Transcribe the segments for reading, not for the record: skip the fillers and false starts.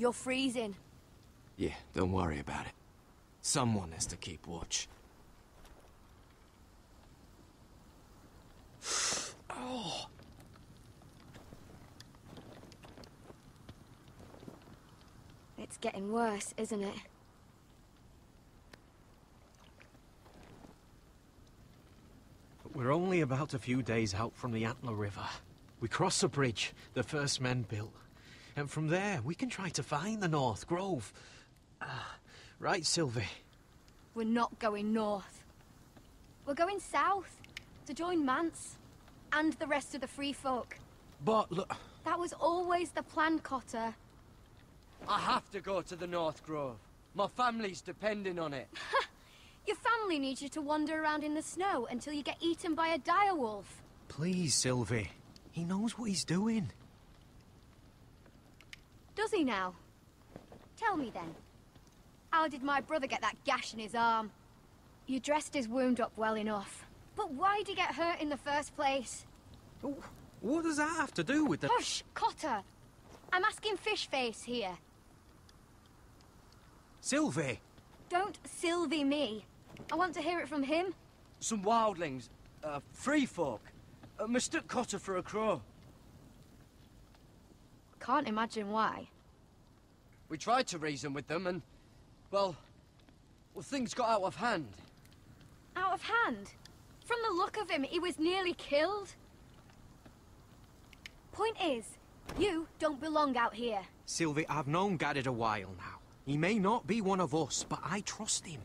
You're freezing. Yeah, don't worry about it. Someone has to keep watch. Oh. It's getting worse, isn't it? We're only about a few days out from the Antler River. We cross the bridge the first men built. And from there, we can try to find the North Grove. Right, Sylvie? We're not going north. We're going south, to join Mance, and the rest of the free folk. But look... That was always the plan, Cotter. I have to go to the North Grove. My family's depending on it. Your family needs you to wander around in the snow until you get eaten by a direwolf. Please, Sylvie. He knows what he's doing. Does he now? Tell me then. How did my brother get that gash in his arm? You dressed his wound up well enough. But why did he get hurt in the first place? What does that have to do with the... Hush, Cotter! I'm asking Fishface here. Sylvie! Don't Sylvie me. I want to hear it from him. Some wildlings, free folk, mistook Cotter for a crow. Can't imagine why. We tried to reason with them and, well, things got out of hand. Out of hand? From the look of him, he was nearly killed. Point is, you don't belong out here. Sylvie, I've known Garrett a while now. He may not be one of us, but I trust him.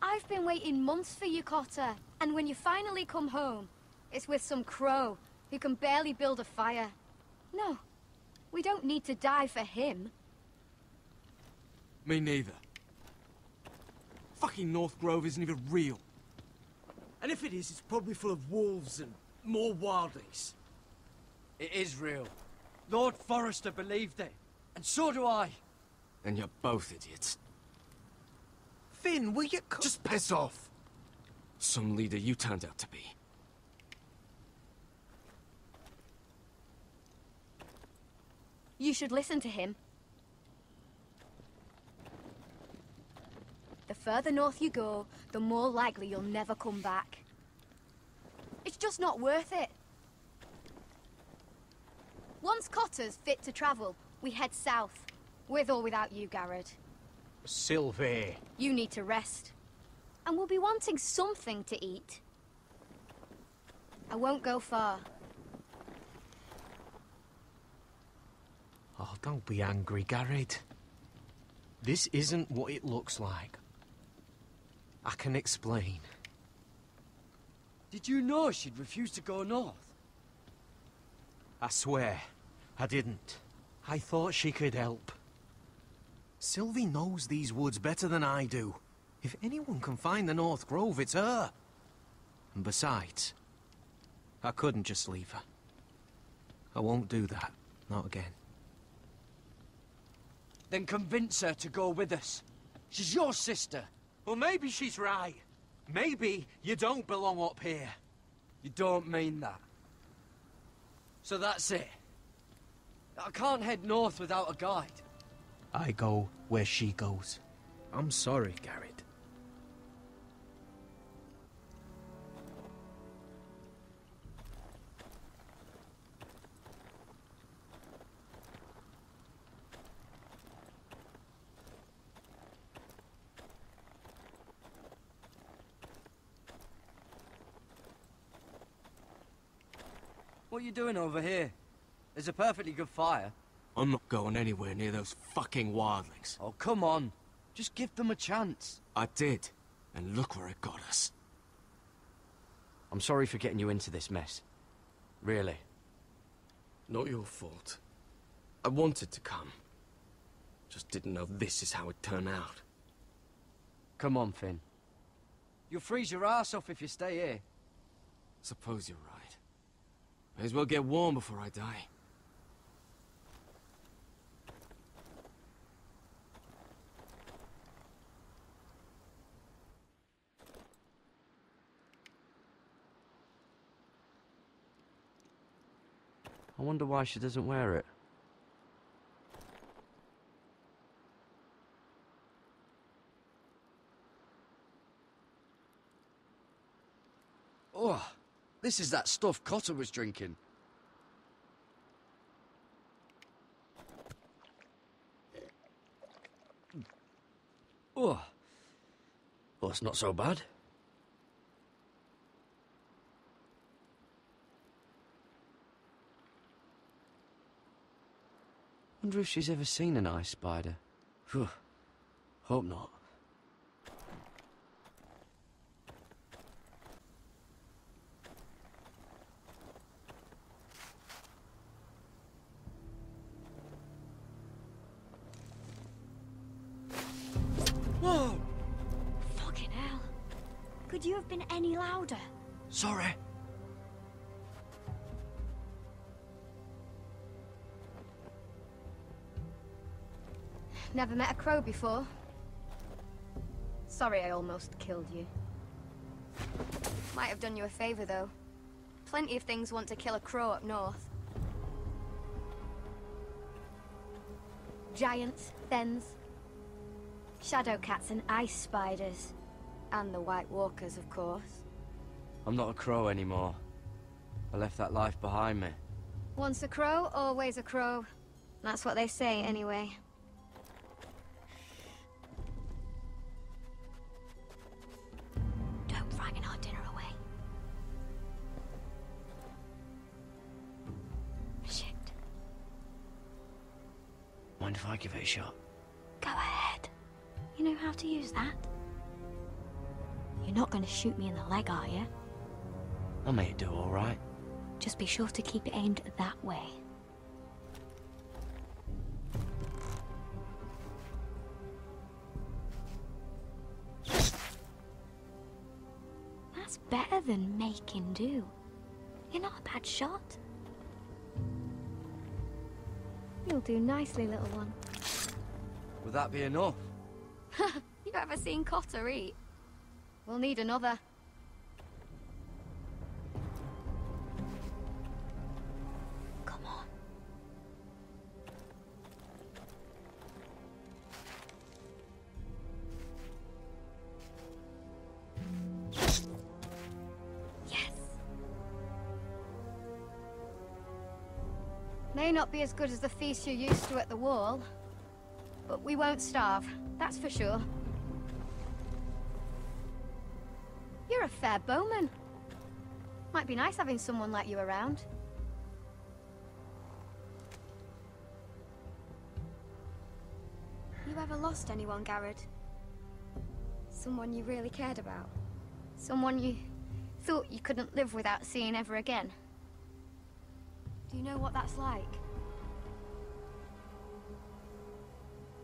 I've been waiting months for you, Cotter. And when you finally come home, it's with some crow who can barely build a fire. No, we don't need to die for him. Me neither. Fucking North Grove isn't even real. And if it is, it's probably full of wolves and more wildlings. It is real. Lord Forrester believed it, and so do I. And you're both idiots. Finn, will you... Just piss off! Some leader you turned out to be. You should listen to him. The further north you go, the more likely you'll never come back. It's just not worth it. Once Cotter's fit to travel, we head south. With or without you, Garrett. Sylvie. You need to rest. And we'll be wanting something to eat. I won't go far. Oh, don't be angry, Garrett. This isn't what it looks like. I can explain. Did you know she'd refused to go north? I swear, I didn't. I thought she could help. Sylvie knows these woods better than I do. If anyone can find the North Grove, it's her. And besides, I couldn't just leave her. I won't do that. Not again. Then convince her to go with us. She's your sister. Well, maybe she's right. Maybe you don't belong up here. You don't mean that. So that's it. I can't head north without a guide. I go where she goes. I'm sorry, Garrett. What are you doing over here? There's a perfectly good fire. I'm not going anywhere near those fucking wildlings. Oh, come on. Just give them a chance. I did, and look where it got us. I'm sorry for getting you into this mess. Really. Not your fault. I wanted to come. Just didn't know this is how it'd turn out. Come on, Finn. You'll freeze your ass off if you stay here. Suppose you're right. May as well get warm before I die. I wonder why she doesn't wear it. Oh, this is that stuff Cotter was drinking. Oh, well, it's not so bad. Wonder if she's ever seen an ice spider. Phew. Hope not. Whoa! Fucking hell. Could you have been any louder? Sorry. Never met a crow before. Sorry I almost killed you. Might have done you a favor, though. Plenty of things want to kill a crow up north. Giants, thens, shadow cats and ice spiders. And the White Walkers, of course. I'm not a crow anymore. I left that life behind me. Once a crow, always a crow. That's what they say, anyway. Don't frighten our dinner away. Shit. Mind if I give it a shot? Go ahead. You know how to use that? You're not going to shoot me in the leg, are you? I may do all right. Just be sure to keep it aimed that way. That's better than making do. You're not a bad shot. You'll do nicely, little one. Would that be enough? You ever seen Cotter eat? We'll need another. Come on. Yes. May not be as good as the feast you're used to at the wall, but we won't starve, that's for sure. You're a fair bowman. Might be nice having someone like you around. You ever lost anyone, Garrett? Someone you really cared about? Someone you thought you couldn't live without seeing ever again? Do you know what that's like?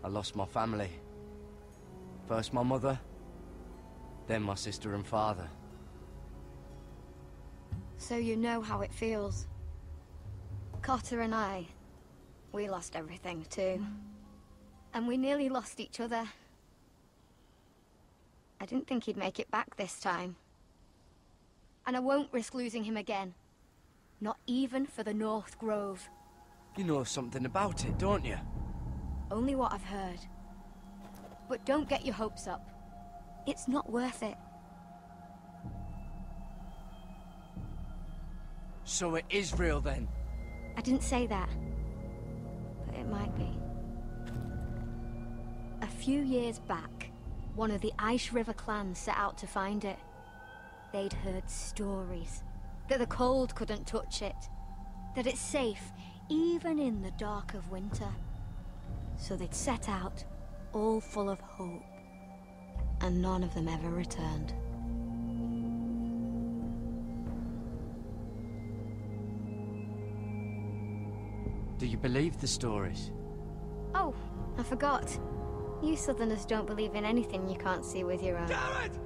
I lost my family. First my mother, then my sister and father. So you know how it feels. Cotter and I, we lost everything too. And we nearly lost each other. I didn't think he'd make it back this time. And I won't risk losing him again. Not even for the North Grove. You know something about it, don't you? Only what I've heard. But don't get your hopes up. It's not worth it. So it is real then? I didn't say that. But it might be. A few years back, one of the Ice River clans set out to find it. They'd heard stories. That the cold couldn't touch it. That it's safe, even in the dark of winter. So they'd set out, all full of hope. And none of them ever returned. Do you believe the stories? Oh, I forgot. You Southerners don't believe in anything you can't see with your own. Garrett!